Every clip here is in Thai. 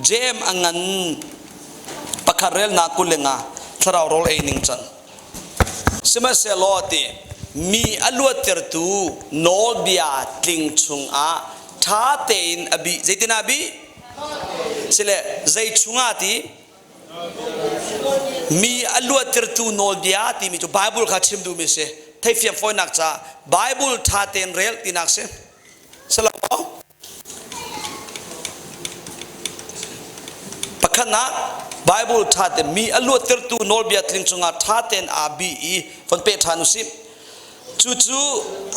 เจมอังันปะคาเรลนากุเลงาทาราวโรลเอนิงจันสมัยเซลอติมีอลวดเตอร์ตูโนเบียติงชุงอาท้าเตนอบีใจตินอบีเสเลใจชุงอาติมีอลวดเตอร์ตูโนเบียติมีจูไบเบิลข้าชิมดูมิเซไทยฟิล์มฟอยนักจ้าไบเบิลท้าเตนเรลตินักเซสลับปะขณะไบเบิลท้าเตนมีอลวดเตอร์ตูโนเบียติงชุงอาท้าเตนอาบีฟันเปทานุสิจู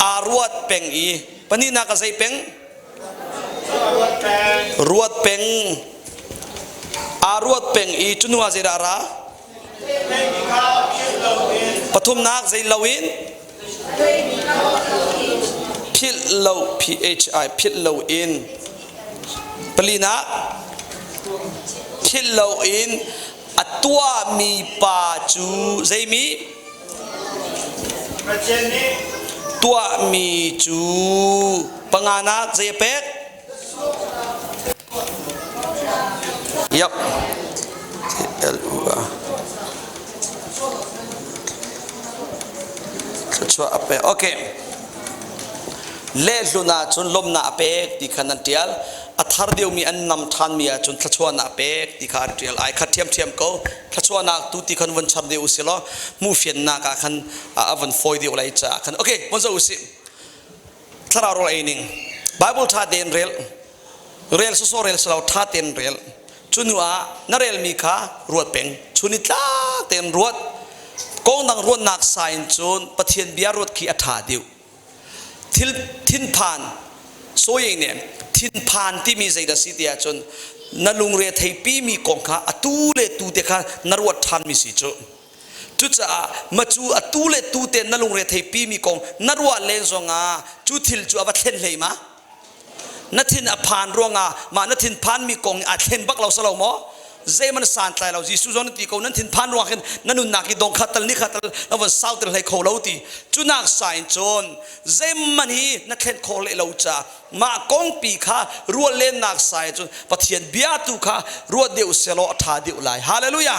อารวดเป็งอีปนีนักใจเป็งรวดเป็งอารวดเป็งอีจุนัวใจดาราปฐุมนักใจลาวินพิลลาว PHI พิลลาวอินปลีนักพิลลาวอินอัตตัวมีปาจูใจมีตัวมีจูปังานักเจเป็กยับHnu-ahชัวร์เป็กโอเคเล่ลุนาจนลมนาเป็กที่ขนาดเดียลอัฐารเดียวมีอันนำทานมีจนชัวร์นาเป็กที่ขาดเดียลไอขัดเทียมก็ชัวร์นาตุที่ขันวันชัดเดียวสิล้อมูฟินนาขันวันฟอยเดียวไรจ้าขันโอเควันจะอุสิทารารอเอนิงไบเบิลท่าเดนเรลสุโซเรลสลาวท่าเดนเรลชุนัวนาเรลมีขารวดเป็งชุนิตลาเดนรวดกองดังรวดนักไซน์จนปะเทียนเบียรวดขีอัฐาเดียวทินพานโซยเนี่ยทินพานที่มีใจดัสิเดียจนนลุงเรียไทยปีมีกองข้าอตูเลตูเตค่ะนรวดทานมีสิจุจุดจะมาจูอตูเลตูเตนลุงเรียไทยปีมีกองนรวดเลนซงาจุทิลจูอวัตเทนเลยมะนัทินอภานรวงามานัทินพานมีกองอัตเทนบักเราสลาวมอเจมันสานตายเราจีสุจอนตีเขานั้นทินพานรวงกันนั่นนุนนักดงขัดตลนี่ขัดตลแล้ววันเสาร์ตลให้เขาเราตีจุนักสายจนเจมันฮีนักเทนเขาเลเราจ้ามากองปีข้ารัวเล่นนักสายจนปะเทียนเบียตุข้ารัวเดียวเสลอทาเดียวไหลฮาเลลูยา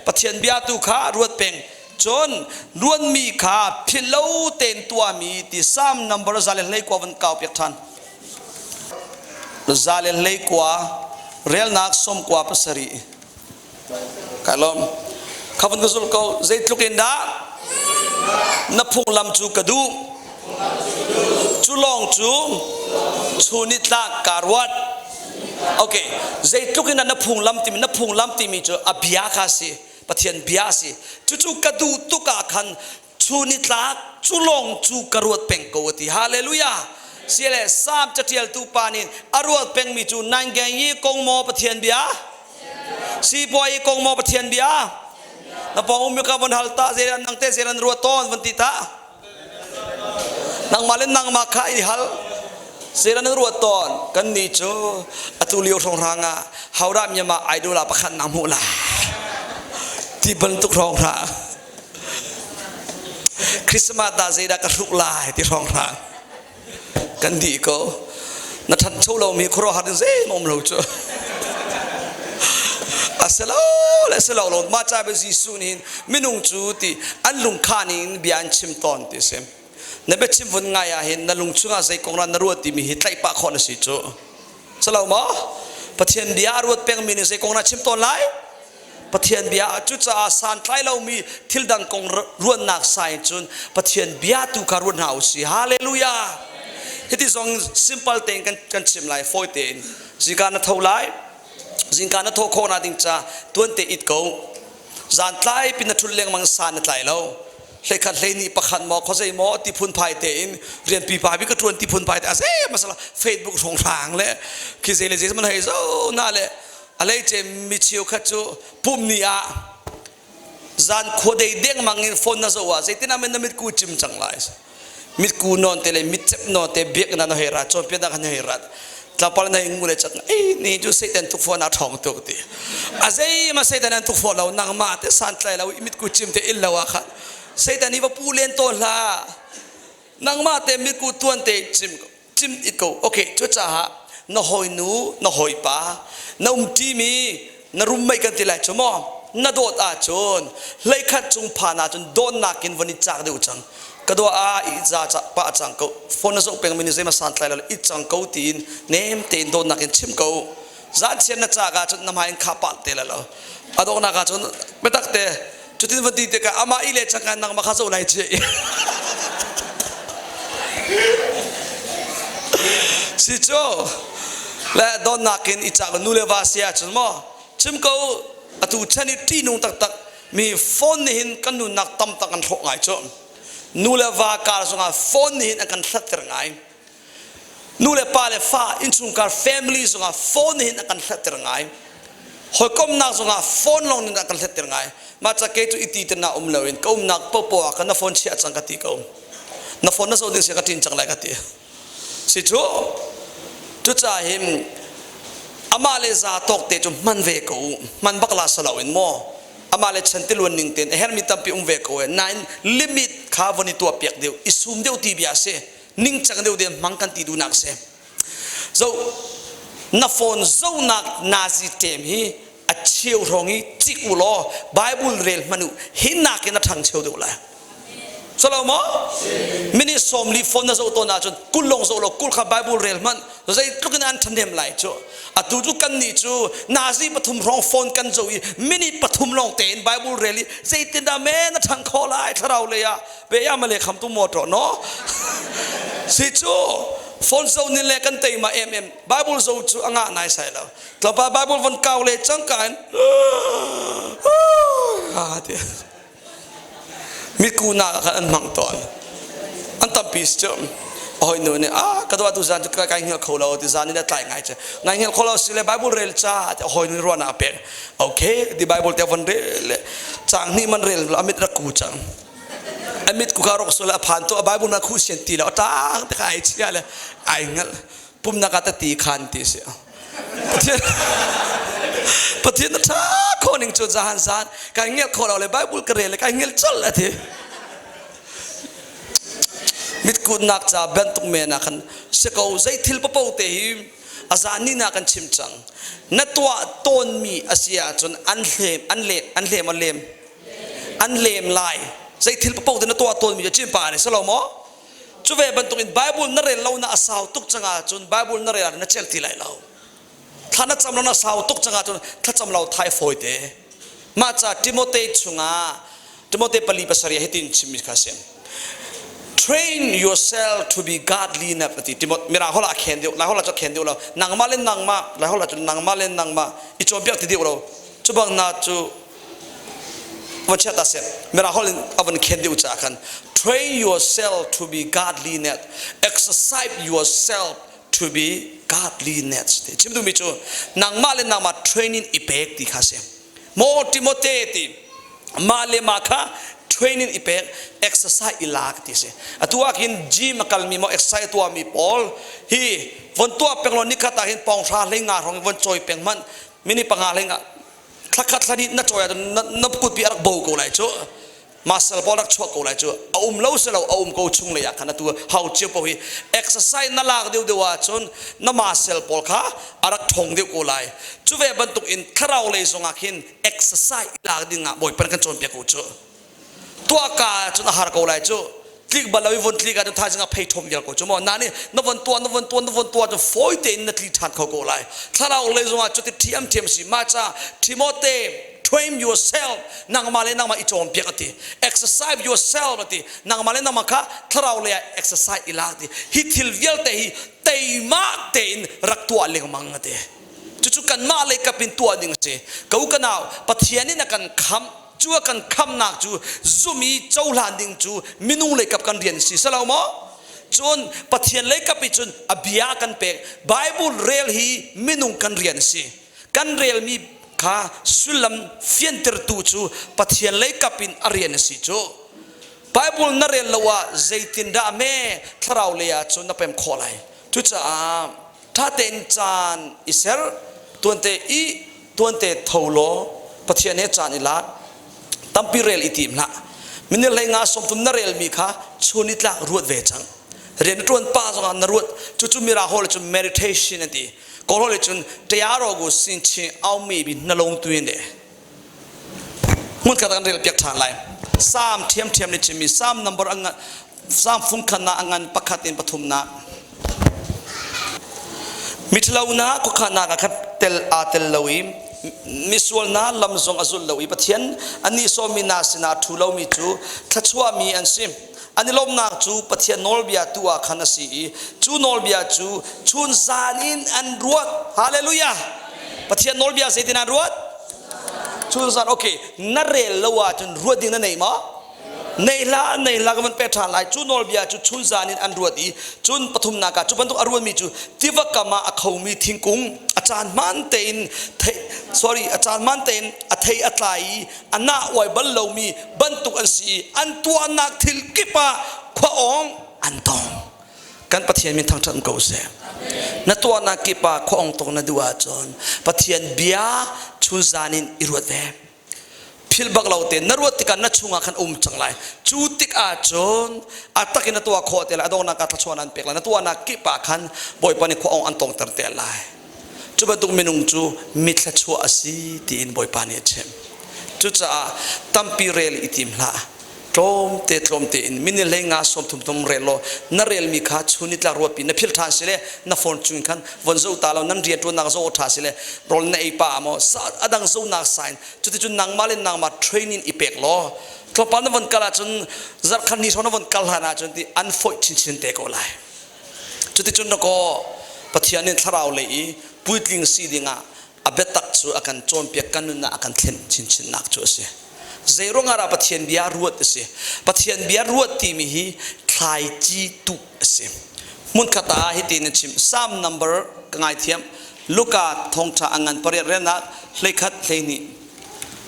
ปะเทียนเบียตุข้ารัวเป็งจนล้วนมีข้าพิลาเต็นตัวมีที่ซ้ำนับประจาเลนเลยกว่าวันเก่าเปียกทันจาเลนเลยกว่าเรียลนักสมกว่าภาษารีกัลลอมข้าพเจ้าก็ใจทุกเอ็นดานับพงลำจูกระดูจูลองจูชูนิตลาการวัดโอเคใจทุกเอ็นดานับพงลำติมีจูอภิยาคาสีปะเทียนบิยาสีจูกระดูตุกาคันชูนิตลาจูลองจูกระวดเป็นกวติฮาเลลูยาเสียเลยสามจะเทียลตูปานินอรวดเป็นมิจูนังแกงยี่กงโมปะเทียนเบียสีปอยกงโมปะเทียนเบียนับปองอุมยกวันฮัลตาเจรันนังเตเจรันรัวต้นวันติตานังมาเล่นนังมาขายฮัลเจรันรัวต้นกันนี่จูอตุลิโอทองรางาฮาวรามยามาไอดูลาประคันนามุลาที่บรรทุกทองรางคริสต์มาสตาเจดากระทุกลายที่ทองรางกันดีก็นัทันโชว์เรามีครอหัดเซ่มอมเราจ้ะอาเซลล์และเซลล์เรามาจากเบสิสุนินมินุงจูติอันลุงขานินเบียนชิมตอนติเซมในเบชิมวันไงอะเห็นนัลุงชุงอาศัยกองรันนรวดที่มีหิตไลปะคนสิจ้ะเซลล์มาปะเทียนเบียรวดเปียงมินิใส่กองรันชิมตอนไรปะเทียนเบียจุดจะอาสานไทยเรามีทิลดังกองรวนนักสายจุนปะเทียนเบียตุการวนหาวสิฮาเลลูยาIt is one simple thing can seem like 14. Zingana tholai, zingana tho khona ding cha 20 it go. Zan tlai pinathul leng mang san tlai lo. Lekhat leini pakhan mo khosei mo ti phun phai te in rian pi pa bi ka 20 phun phai ta ase masala Facebook thong thang le ki se le je man hai so na le alai che mi chiu kha chu pum ni a zan khodei deng mangin phone na zo wa zaitina men na mit ku chim chang lai mit ku non tele mit chep no te bek na no hera chon pe da kan hera tlapal na ingule chat ni ju satan tu phone a thong tu ti azai ma satan tu phone lo nang ma te san tlai lo mit ku chim te illa wa kha satan ni ba pulen to la nang ma te mit ku tuan te chim it ko okay chu cha ha na hoi nu na hoi pa na ti mi na rum mai kan ti lai chomo na dot a chon lai khat chung pha na chon don na kin vani chak deu chang kado a I za cha pa chang ko phone na so peng mini zema san tlai la I chang ko tin nem te don na kin chim ko za chen na cha ga chon na mai kha pa te la lo adok na ga chon petak te chutin vati te ka ama ile chang kan nang ma kha so lai che si cho la don na kin I chak nu le va sia chon mo chim ko atu chani ti nung tak tak mi phone ni hin kan nu nak tam tak an thok ngai cho nu le va kar songa phone ni hin kan thlat ter ngai nu le pa le fa in chung kar family songa phone ni hin kan thlat ter ngai hoi kom nak songa phone long ni kan thlat ter ngai ma cha ke tu iti te na lawin kom nak po po ka na phone chia chang ka ti ko na phone na so ding se ka tin chang lai ka ti si cho tu cha him amale za tok te chu man ve ko man bakla salawin mo amale chantilwan ning ten hermi tampi ve ko nine limit kha vani tu piak deu isum deu ti bia se ning chang deu de mangkan ti du nak se so na phone zo nak nazi tem hi a chiu rongi chi ulo bible rel manu hinna ke na thang cheu deu la Salamo mini somli phone na zo to na chon kulong zo lo kul kha bible rel man zai tukin an thandem lai cho atu ju kan ni chu nazi pathum rong phone kan zo mini pathum long ten bible rel zai tin da me na thang kho lai tharau le ya be ya male kham tu mo to no si chu phone zo ni le kan te ma bible zo chu anga nai sai lo to pa bible von kaw le chang kan mikuna kan mang ton antam pis chom oi no ne kadwa tu zan ka kai ngel kholo ti zan ni da tai ngai che ngai ngel kholo sile bible rel cha hoi ni ro na pe okay the bible te von rel chang ni man rel amit ra ku chang amit ku karok sula phan to bible na khu sian ti la ta te kai chi ya le ai ngel pum na ka ta ti khan ti se Pathian ta koning chu zahan zan kai ngel kholo le bible ka rel kai ngel chol la the mit ku nak cha bentuk me na kan seko zai thil papo te hi azani na kan chim chang na tua ton mi asia chon an lem lai zai thil papo te na tua ton mi chim pa ne salomo chuve bentuk in bible na rel lo na asaw tuk changa chon bible na rel na chel ti lai lo thana chamlo na saw tuk changa chon tha chamlo thai foi te ma cha timothy chunga timothy pali pasaria hitin chim kha sem train yourself to be godly na pati timot mira hola khendio la hola cho khendio lo nangma len nangma la hola cho nangma len nangma I cho biak ti dio lo chubang na chu wacha ta se mira holin avan khendio cha khan train yourself to be godly net exercise yourself to be godly nets te chimdu mi chu nangma len nangma training ipek ti kha se mo timothy ti male makha training ipek exercise ilak ti se atua kin gym kalmi mo exercise tua mi pol hi von tua penglo ni khata hin pong tha lenga rong von choi peng man mini panga lenga thakhat thani na choya na kut pi arak bo ko lai cho masal polak chwa ko lai cho lo se lo ko chung le ya khana tu how che po hi exercise na lak deu dewa chon na masal pol kha arak thong deu ko lai chuwe bantuk in tharau le zonga khin exercise lak dinga boy pan kan chon pe ko cho tua ka chuna har ko lai chu klik balawi von klik ka tha jinga phei thom yal ko chu mo nani no von tua to foi te in na klik than ko ko lai tharau le zonga chu ti thiam si ma cha timothy train yourself nang male nang ma ichom piakati exercise yourself ati nang male nang makha tharau le exercise ilati hi thil vial te hi tei ma te in raktua leng mangate chu kan ma le kapin tua ding se kau kanau pathiani na kan kham chua kan kham nak chu zumi chaulan ding chu minung le kap kan rian si salamo chun pathian le kap chun abia kan pe bible rel hi minung kan rian si kan rel mi kha sulam fienter tu chu pathian le kapin arian si chu bible na rel lawa zaitin da me tharau le ya chu na pem kholai chu cha tha ten chan iser tuante tholo pathian he chan ila tampi rel itim na minil lenga som tum na rel mi kha chunit la ruat ve chang เรียนตรวนป้าสงนรวดจุมีราโฮลจุ meditation นั่นดีก็โฮลจุนเตียรอกุสินชิเอามีบินลงตัวเองมุนกันกันเรียนเปียกทางไรสามเทียมนี่จะมีสาม number อังสามฟุ้งขนาอังปักขัดอินปฐุมนามิทลาวนากุขนากัดเตลอาเตลลาวิมิสวลนาลำซงอซุลลาวิปะเทียนอันนี้โซมินาสินาทุลาวิจูทัชวามีอันซิมอันนี้ลมนักจูปะเทียนโนลบิอาตัวขันสีจูโนลบิอาจูชุนซานินอันรวดฮาเลลูยาปะเทียนโนลบิอาเซตินันรวดชุนซานโอเคนั่นเรลละว่าจนรวดดิ้งนั่นเองมั้งในละก็มันเป็นทางไหลจูโนลบิอาจูชุนซานินอันรวดดีจุนปฐุมนากาจูบรรทุกอรวดมีจูทิวกามาอเขามีทิ้งกุ้งอาจารย์มันเตนอาจารย์มันเตนอัทยอัตไลอันน่าไว้บัลลมีบรรทุกอันสีอันตัวนักทิลกิปะขวาองอันตองกันปะเทียนมีทางทันกูเสนัตัวนักกิปะขวาองตองนัดว่าจนปะเทียนเบียชุนซานินอิรวดเวพิลบักเราเตนนรวดติกันนัดชุงอาคันจังไรจูติกอาจนอัตกินตัวโคตรละดงนักทัชวนันเปกละนัตัวนักกิปะคันบ่อยปนิขวาองอันตองตันเตลายจูบตุกมินุงจูมิทชัวอสีตีอินบ่อยปานิเชมจูจ้าตัมปีเรลอิติมละตรมเตอินมินิเลงาสมทุมเรลโลนเรลมีข้าชุนิตลารวปีนพิลทานสิเลนฟอนจุนคันวันโจตาเรานั่นเรียนตัวนักโจทาสิเลรอลในป่าโมสอดังโจนักไซน์จุดจุนนางมาเลนนางมาเทรนนิ่งอีเปกโลทลปานวันกาลจนจัดขันนิสอนวันกาลหานาจนที่อันฟอยชินเตโกไลจุดจุนนก็ปฏิญาณทาราวเลยปุยลิงซีดิงาอเบตักจูอากันโจมเปียกันนุนอากันเทนชินนักจูเสเจรงอาราปฏิญาณบิอารัวตเสปฏิญาณบิอารัวตีมีฮีคลายจีตุเสมุนคตาฮิตินชิมสาม number กังไอเทียมลูกาทงชาอังันปริเรนักเลขัดเลนี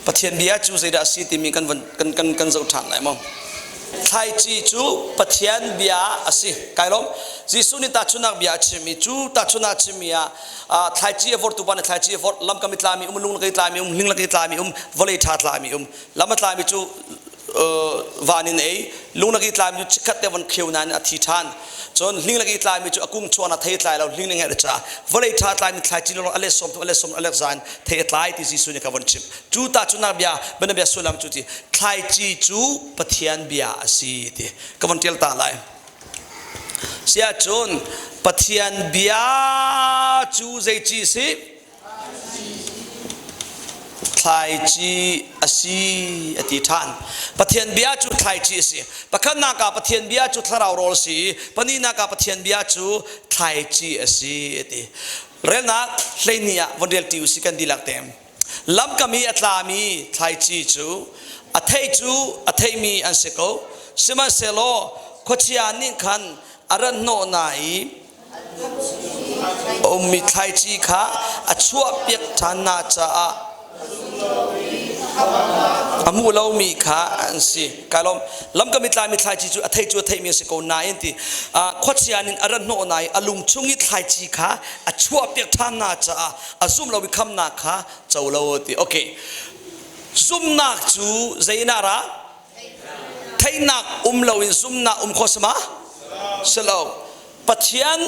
ปฏิญาณบิอาจูเจดาซีติมีกันเจ้าทางไหนมั้งไทยจีจูปฏิญาณบิอาสิไกลลมจีสุนิตาชุนักบิอาชิมิจูตาชุนักชิมิอาไทยจีฟอร์ตุบันไทยจีฟอร์ลำกามิตลามีลุงลักตลามีลิงลักตลามีวอลเลย์ทัตลามีลำตลามีจูวานินเอลุงลักตลามีจูชิคัตเตวันเขียวนันอธิษฐานจนลิงลักตลามีจูอากุงชวนไทยตลาเราลิงลักเงจ้าวอลเลย์ทัตลามีไทยจีเราอเลสอมอเลซานไทยตลาที่จีสุนิกาวันชิมจูตาชุนักบิอาเป็นบิอาสุลามจูที่ไทยจีจูปฏิญาณบิอาสิที่กวันเทียลตาไลเสียจนปฏิญาณบิอาจูเจจีสิไทยจีอสีอธิษฐานปฏิญาณบิอาจูไทยจีสิปะขันนักปฏิญาณบิอาจูทาราวโรลสิปนีนักปฏิญาณบิอาจูไทยจีอสีที่เรื่องนักเลนียวันเดียลติวสิกันดีลักเต็มลำกามีอัตลามีไทยจีจูอัทเฮมีอันเสกโอสิมาเซโลขดชียานิคันอารันโนนายอมิไทยจีค่ะอชัวเปียกฐานาจ้าอามูลามีค่ะอันสิกาลมลำก็มีตามีไทยจีจูอัทเฮจูอัทเฮมีสิโกนายที่ขดชียานิอารันโนนายอลุงชุงิไทยจีค่ะอชัวเปียกฐานาจ้าอาซุมลาวิคำนาค่ะเจ้าลาวตีโอเคซุมนักจูเจนาระไทยนักลาวินซุมนักโคสมาสลาวปฏิญาณ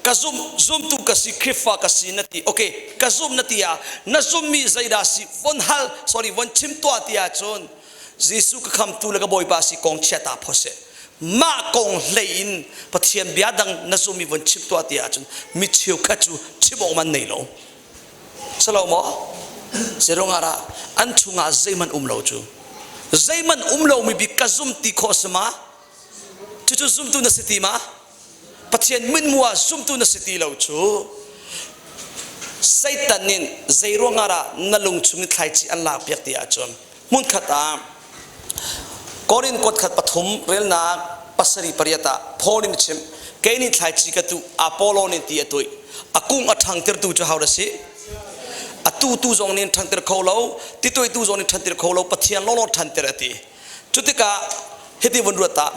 กซุมตุกสิคริฟะกสินตีโอเคกซุมนตียาณซุมมีใจดาสิวันชิมตัวตียาจนยิสุกคำตุลกบอยบาสิกองเชตาพอเสมากองเลนปฏิญาณบิอาดังณซุมมีวันชิมตัวตียาจนมิเชียวขัดจูชิบออกมันในโลสลาวมอเจรงอาระอันชุงอาใจมันลาวจูใจมันลาวมีบิกซุมตีโคสมาจู่ซุมตุนสติมาปฏิญาณมินมัวซุมตุนสติลาวจูไซตันินใจรงอาระนลุงชุมิไทยจีอันลาเปียกตีอาจนมุนขัดกอรินกดขัดปฐมเรลนาปัสรีปริยตาพอลินชิมเกนิไทยจีกตุอโปโลนิตีตุยอากุงอัฐังเตอร์ตูจะหาวดสิอตูจงนินทันเตอร์เขาเลาติตุยตูจงนินทันเตอร์เขาเลาปฏิญาณโลทันเตอร์ตีจุดที่กาเฮติวันรัตตา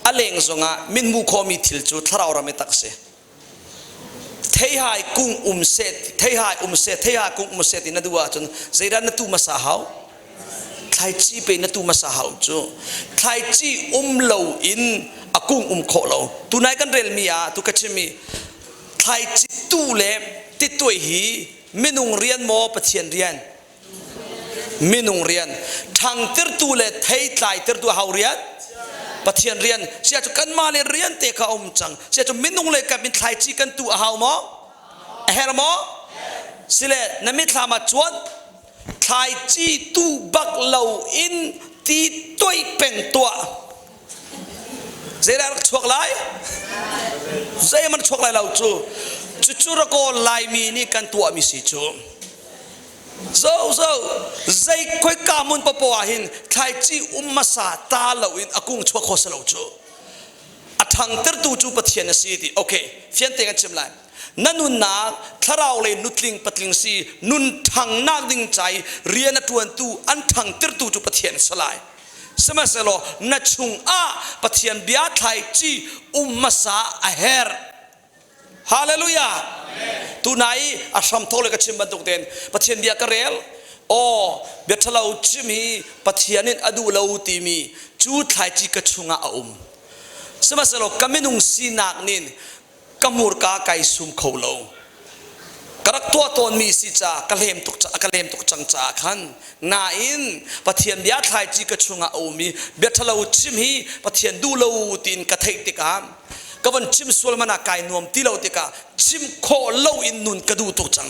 อเลงจงะมินมุขมีทิลจูทาราวรามิตักเสเทียหายกุ้งเสเทียหายกุ้งเสตินัดว่าจนเจรันนัตุมาสาหาวไทยจีเป็นนัตุมาสาหาวจูไทยจีลาวอินอากุ กุ้งโคเราตุนายกันเรลมีตุกชิมีไทยจิตตูเล็บติดตัวหีมินุงเรียนโมปะเทียนเรียนมินุงเรียนทางติร์ตูเล็ไทยไทยติร์ตูเฮาเรียนปะเทียนเรียนเสียจุกันมาเลยเรียนเตะข้าอมจังเสียจุมินุงเลยกับมินไทยจีกันตัวเฮาโมเฮรโมสิเลนมิทามาจวนไทยจีตูบักเหลาอินตีตัวเป็นตัวเสียแล้วช่วงไรเสียมันช่วงไรเราจู่เราก็ไล่มีนี่กันตัวมีสิจู่ใจค่อยกามุนปะปวาหินไทยจีมาสาตาเราอินอากุงช่วงโคสเราจู่อัฐังเตอร์ตูจู่ปะเทียนสีดีโอเคเฟียนเตกันชิมไลนั่นนุนนักถ้าเราเลยนุตลิงปะลิงสีนุนทังนักดิ่งใจเรียนตวนตูอันทังเตอร์ตูจู่ปะเทียนสลายสมัยเสโลนัดชุงปะเทียนเบียไทยจีมาสาเฮร์ฮาเลลูยาตูนายอาชัมโทเลกชิมบันตุกเดนปะเทียนเบียกเรลโอเบียทลาวจิมีปะเทียนินอดูลาวตีมีจูไทยจีกชุงสมัยเสโลกามินุงสีนักนินกมูรกาไกซุมเขาโลกระตัวตนมีสิจ้ากระเลมตุกจังจ้าขันนาอินปะเทียนเบียไทยจีกชุงมีเบียทลาวจิมีปะเทียนดูลาวตีนกระเทติกามก็วันชิมส่วนมันอากายนวมที่เราติกาชิมโคเล่าอินนุนกระดูตุกจัง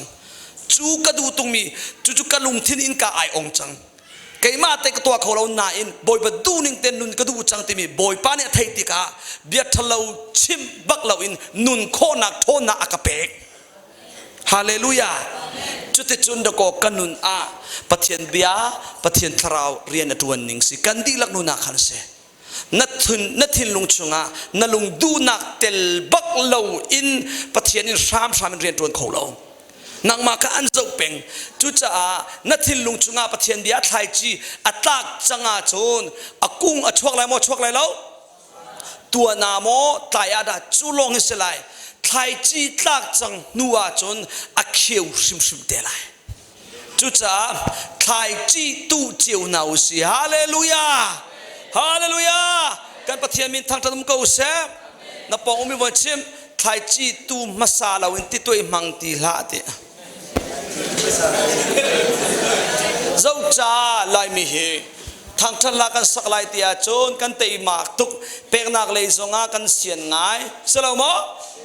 จูกระดูตุงมีจูกระลุงทินอินกาไอองจังไกมาเตกตัวเขาเราหนาอินบอยบดูนิงเตนุนกระดูจังที่มีบอยป้าเนี่ยไทยติกาเบียทเราชิมบักเราอินนุนโคนักโทนักอากาเปกฮาเลลูยาจุดที่จุนดะโกกันนุนปะเทียนเบียปะเทียนทราวเรียนตัวนิงสิกันดีลักนุนักขันเสนัทินลุงชงนลุงดูนักเตลบักเลวอินปะเทียนอินสามเรียนตัวเขาเรานังมาก็อันเจ้าเป็งจุจ้านัทินลุงชงปะเทียนเบียไทยจีอัตากจังอาจนอากุ้งอัชวกไรโมชวกไรแล้วตัวนาโมตายอาดาจุลงอิสไลไทยจีตากจังนัวจนอาเขียวชิมเดลัยจุจ้าไทยจีตู้เจียวนาอุสิฮาเลลูยาฮาเลลูยาการปะเทียนมินทางตะลุมเกาเสนับปองอุมิวันชิมไทยจีตูมาซาลาวินติตัวมังตีลาติเจ้าจ้าลายมีเฮทางทันลากันสักลายตีอาโจนกันเตยมากตุกเปกนักเลยสงากันเสียนง่ายสลามะ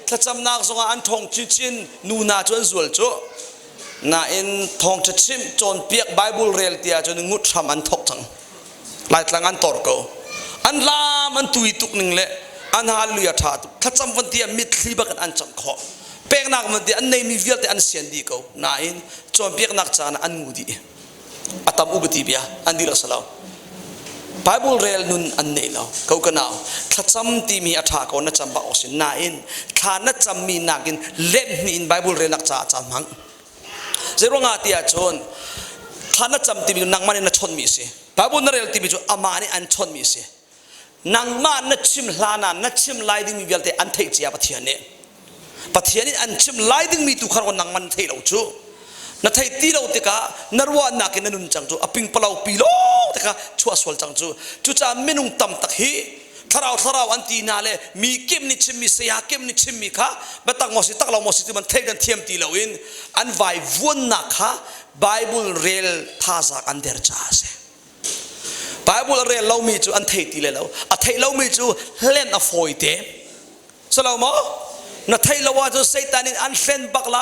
ถ้าจำนักสงาอันทองชินนูนาจวนสวลโจนาอินทองจะชิมจนเปียกไบเบิลเรียลตีอาจนงุดทำอันทกจังลายทางอันตอร์โกอันลามันตุยตุกหนึ่งเลยอันฮาลุยาธาตุถ้าจำวันที่มิตรลีบักอันจำขอเปียกนักมันที่อันในมีเวลแต่อันเสียนดีเขานาอินจนเปียกนักจานอันงูดีอัตามอุบติเบียอันดีละสลาวไบเบิลเรียลนุนอันนี้เราเขาก็น่าถ้าจำที่มีอัฐาเขาน่าจำบ่าวสินาอินถ้าน่าจำมีนักินเล่มมีอินไบเบิลเรียลนักจำมังเจ้าง่าที่อาจนถ้าน่าจำที่มีนักมันน่าชนมีสิบาบุนเรลที่มีจูอามานี่อันชนมีสินางมานัดชิมลานานัดชิมไลดิ้งมีเวลแต่อันเทจีอาปะเทียนนี่อันชิมไลดิ้งมีตุขารวันนางมันเทเราจูนัดเทตีเราติกานรวานักนันนุนจังจูอปิงปลาวปีโลติกาชัวสวลจังจูจะมินุงตัมตักฮีทาราวอันตีนาเลมีเก็มนิชิมมีเสียเก็มนิชิมมีค่ะเบตักมอสิตักเรามอสิที่มันเทกันเทียมตีเราอินอันไววนนักค่ะไบเบิลเรลท่าจากอันเดอร์จ้าเสไบเบิลเรียนเรามีจูอันเทตีเลยเราอันเทเรามีจูเล่นอฟอยเตสลามะนัทเทเราว่าจูเซตันินอันเล่นบักไล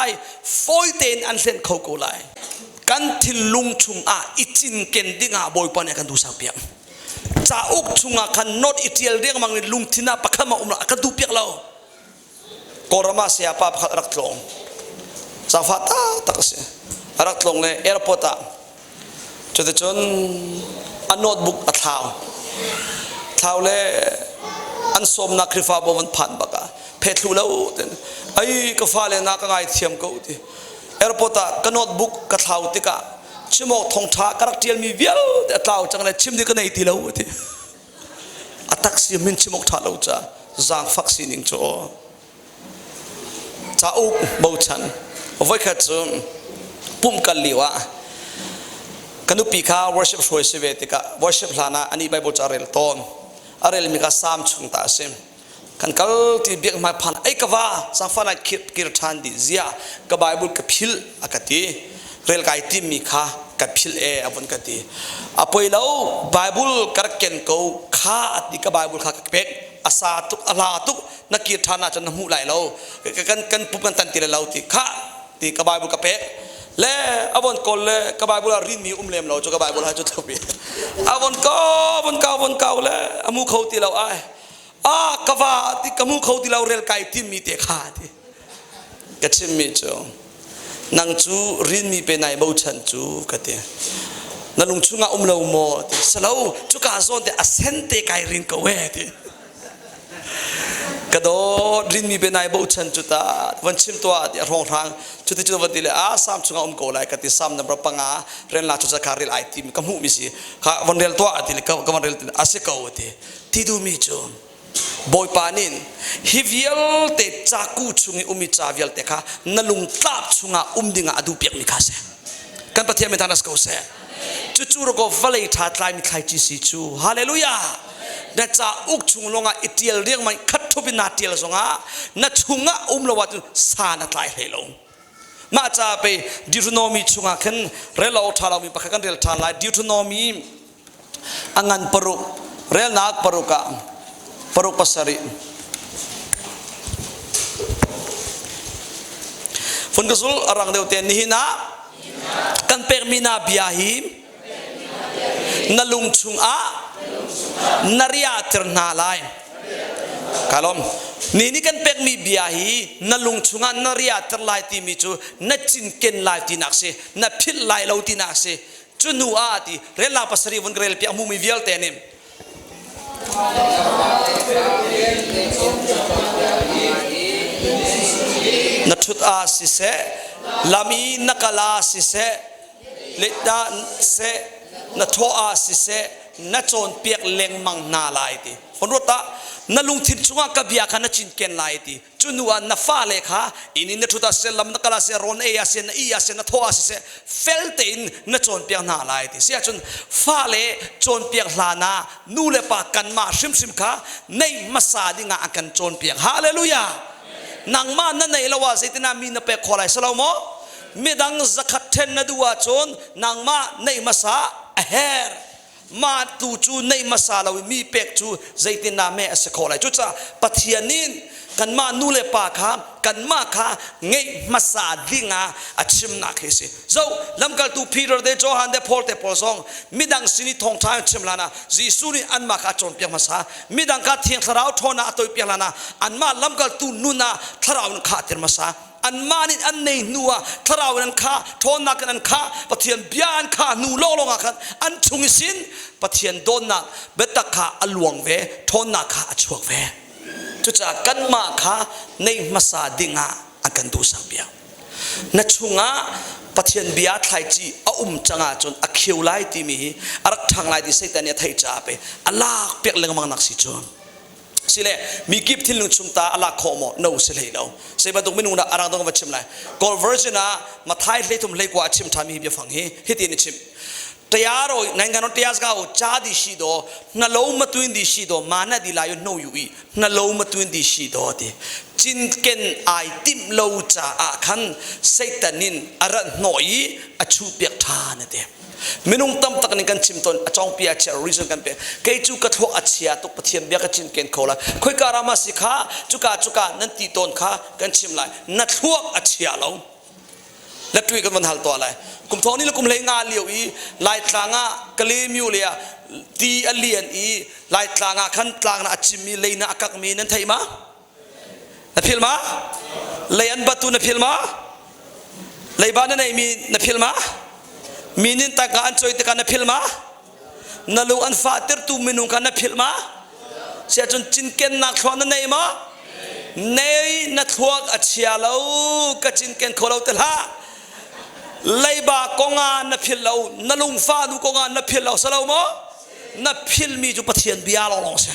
ฟอยเตนอันเล่นเขาโกไลกันทิลลุงชุงอิจินเกนดิ้งบอยปานกันดูสักเปียกจ่าอุกชุงคันนอตอิเทียลเรียกมังลุงทินาปักขมากันดูเปียกเรากอร์มาเสียป้าพักรักลงซาฟาตาตักเสียรักลงเลยแอร์พอร์ตจุดจนอันโน้ตบุ๊กอัดเท้าเลยอันสมนักคริฟาบมันผ่านบักเพทลูแล้วไอ้กฟ้าเลยนักง่ายเทียมกูที่แอร์พอร์ตกันโน้ตบุ๊กกับเท้าติกาชิมอทงท้ากระเทียมมีเวียวแต่เท้าจังเลยชิมดีกันในที่แล้วที่อัตักซีมินชิมอท้าแล้วจ้าจางฟักซีนิงโจจ้าอุกบูชันเอาไว้แค่จุ่มปุ่มกันลีวะกันดูปีข้า worship ช่วยสิเวติกา worship ลานะอันนี้ไบเบิลจะเรียลต้นอะไรมีกาสามชุงตาเซม kan kal ti biak mai phan ai kawa sang fa lai kir than di zia ka bible ka phil akati rel kai ti mi kha ka phil e apon kati apoi lo bible kar ken ko kha ati ka bible kha ka pek asa tuk ala tuk na kir thana chan mu lai lo kan pu kan tan ti lo ti kha ti ka bible ka pek le avon kol le ka bible rin mi lem lo cho ka bible ha cho thopi avon ka le amu khau ti lo ai kawa ti kamu khau ti lo rel kai ti mi te kha ti ka chim mi cho nang chu rin mi pe nai bo chan chu ka te nalung chunga lo mo ti salo chu ka zon te asente kai rin ko we ti ka do rin mi pe nai bo chan chu ta wan chim to ti rong rang chu ti chu wa ti le sam chunga ko lai ka ti sam na bra panga ren la chu cha kharil ai ti kamu mi si kha wan rel to ti le ka wan rel ase ko ti du mi chu boy panin hivial te chaku chungi umi chavial te kha nalung tlap chunga umdinga adu piak mi kha se kan Pathian me thanas ko se chu chu ro ko valei tha tlai mi khai chi si chu hallelujah na cha uk chung longa itial riang mai khat thupi na tial zonga na chunga umlawat sa na tlai helo ma cha pe Deuteronomy chunga khan relo thala mi pakha kan rel thala Deuteronomy angan paruk rel nak paruka paruk pasari fun kasul arang deute nihina kan permina biahim nalung chunga naria ternalai kalom nini kan permi biahi nalung chunga naria terlai ti mi chu na chin ken lai ti nakse na phil lai lo ti nakse chu Hnu-ah ti rela pasari won grel pi amu mi vial tenim na thut a si se lami nakala si se leta se na tho a si se na chon piak leng mang na lai ti fonrota na lung thit chunga ka bia kha na chin ken lai ti chu Hnu-ah na fa le kha ini na thuta se lam nakala se ron e ya se na i ya se na tho a si se feltein na chon piak na lai ti sia chun fa le chon piak hlana nu le pa kan ma sim kha nei masa dinga akan chon piak hallelujah nang ma na nei lawa zaitina mi na pe kholai salomo midang zakat then na duwa chon nang ma nei masa aher ma tu chu nei masa lawi mi pek chu zaitina me ase kholai chu cha pathianin kan ma nu le pa kha kan ma kha ngei masa dinga achim na khese zo lamkal tu Peter de Johan de Paul te Paul song midang sini thong thang chimlana jisu ni an ma kha chon pek masa midang ka thiang tharau thona atoi pek lana an ma lamkal tu nuna tharau kha ter masa an manin an nei Hnu-ah tharau nan kha thona kan kha Pathian bian kha nu lo longa khan an chungisin Pathian donna betakha alwang ve thona kha achuak ve chucha kan ma kha nei masa dinga akan du sang bia na chunga Pathian bia thlai chi a changa chon a khiu lai ti mi arak thang lai di saitan ya thai cha pe alak pek leng mang nak si chon sile mi kip thil lung chumta ala khomo no sile lo se ba dong minung na arang dong ba chim lai kol version a mathai hle tum hle kwa chim thami bi phang hi hiti ni chim tayaro nanganon tias ga o cha di shi do na lo matwin di shi do mana di la yo no yu i na lo matwin di shi do ti chin ken ai tim lo cha a khan saitanin aran noi achu pek tha na te minung tam tak ni kan chimton achong pia che reason kan pe ke chu ka thok achia to Pathian bia ka chin ken khola khoi karama sikha chuka nan ti ton kha kan chim lai na thuak achia lo la tui kan man hal to lai kum thoni la kum le nga liu i lai tlanga kale miu le ti alien i lai tlanga khan tlang na achimi leina akak mi nan thai ma na phil ma le an batu na phil ma le ba na nei mi na phil ma minin ta ga an choi te kana philma nalu an fatir tu minung kana philma sia chun chinken na khon na nei ma nei na thuak achia lo ka chinken kholo tel ha leiba konga na philo nalung fa du konga na philo salo mo na phil mi ju Pathian bia lo long se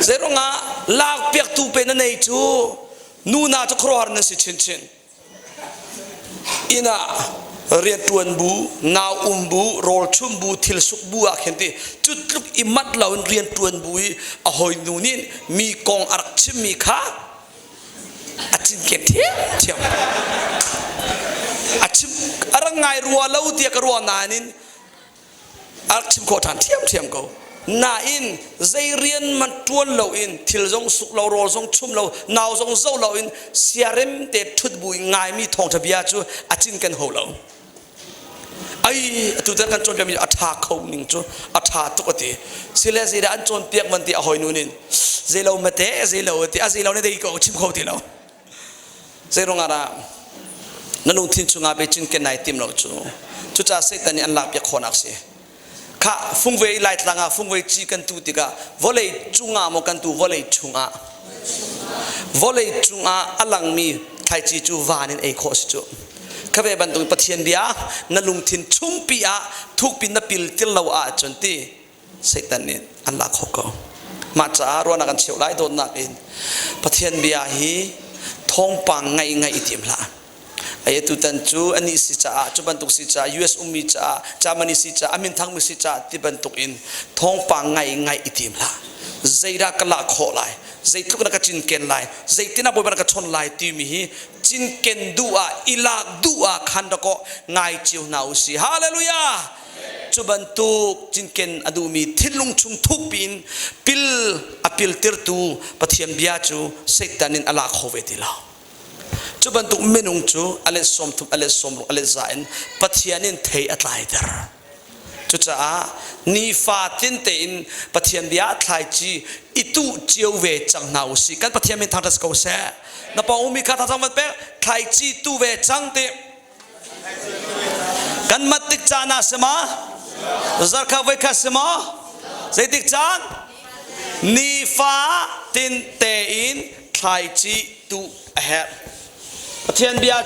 zero nga lak pek tu pe na nei chu nu na chu khro har na si chin ina เรียนตวนบูนาวบูโรลชุมบูทิลสุกบูอาเข็นติจุดลุกอิมัดเราเรียนตวนบุยอหอยนูนินมีกองอักชิมมีข้าอาจินเกตเทียมอาชิมอะไรไงรัวเล่าเตียกรัวนานินอาชิมโคทานเทียมเขานาอินใจเรียนมันตวนเราอินทิลจงสุกเราโรลจงชุมเรานาวจงเจ้าเราอินเสียเร็มเตะทุดบุยง่ายมีทองทะเบียจูอาจินกันหัวเราไอ้ตุตันกันจนจะมีอัฐาเขาหนึ่งจูอัฐาตุกติสิเลสิดาอันจนเปียกมันตีอหอยนูนินเจเราไม่เตะเจเราตีอาเจเราเนี่ยได้ก็ชิมเขาตีเราเจรงอะไรนั่นนุ่งทิ้งจุงอาไปจินกันไหนติมเราจูจ่าเสกแต่นี่อันลับอยากขอนักเสียข้าฟุ้งเวไล่ตางาฟุ้งเวจีกันตูติกาวอลเลจุงอาโมกันตูวอลเลจุงอาวอลเลจุงอาอลังมีไทยจีจูวานินเอโคสจูข้าพเจ้าบรรทุกปะเทียนเบียนั่นลุงทิ้งชุ่มปีอาทุกปีนับปีติลเราอาจนที่เสกแต่นี่อันลักเขาก็มาจ้ารวนักันเชียวไล่โดนนักอินปะเทียนเบียฮีทองปังไงอิติมละไอ้ตุตันจูอันนี้สิจ้าจูบรรทุกสิจ้า US มีจ้าจามันนี่สิจ้าอามินทั้งมีสิจ้าที่บรรทุกอินทองปังไงอิติมละใจรักละขอไลใจทุกนักจินเกนไลใจที่น่าบุญนักชนไลที่มีจินเกนดูอาอิลาดูอาขันดก็ไงจิวนาอุสีฮาเลลูยาจูบรรทุกจินเกนอดูมีทิลุงชุมทุกปีนปิลอปิลติร์ตูปะเทียนเบียจูเสกตันินอลาโคเวติลาจูบรรทุกเมนุงจูอเลสอมทุกอเลสอมอเลซายน์ปะเทียนินเทยอัตไลเดอร์จุจ้านีฟาตินเตอินปะเทียนเบียทายจีอิตุเจียวเวจังนาอุสีกันปะเทียนมินทางทัศกาวเซ่นับอุมิคาทัศมันเป็ดทายจีตุเวจังเตกันมัดติกจานาสมาซาร์คาเวคาสมาเซติกจานนีฟาตินเตอินทายจีตุเฮปะเทียนเบีย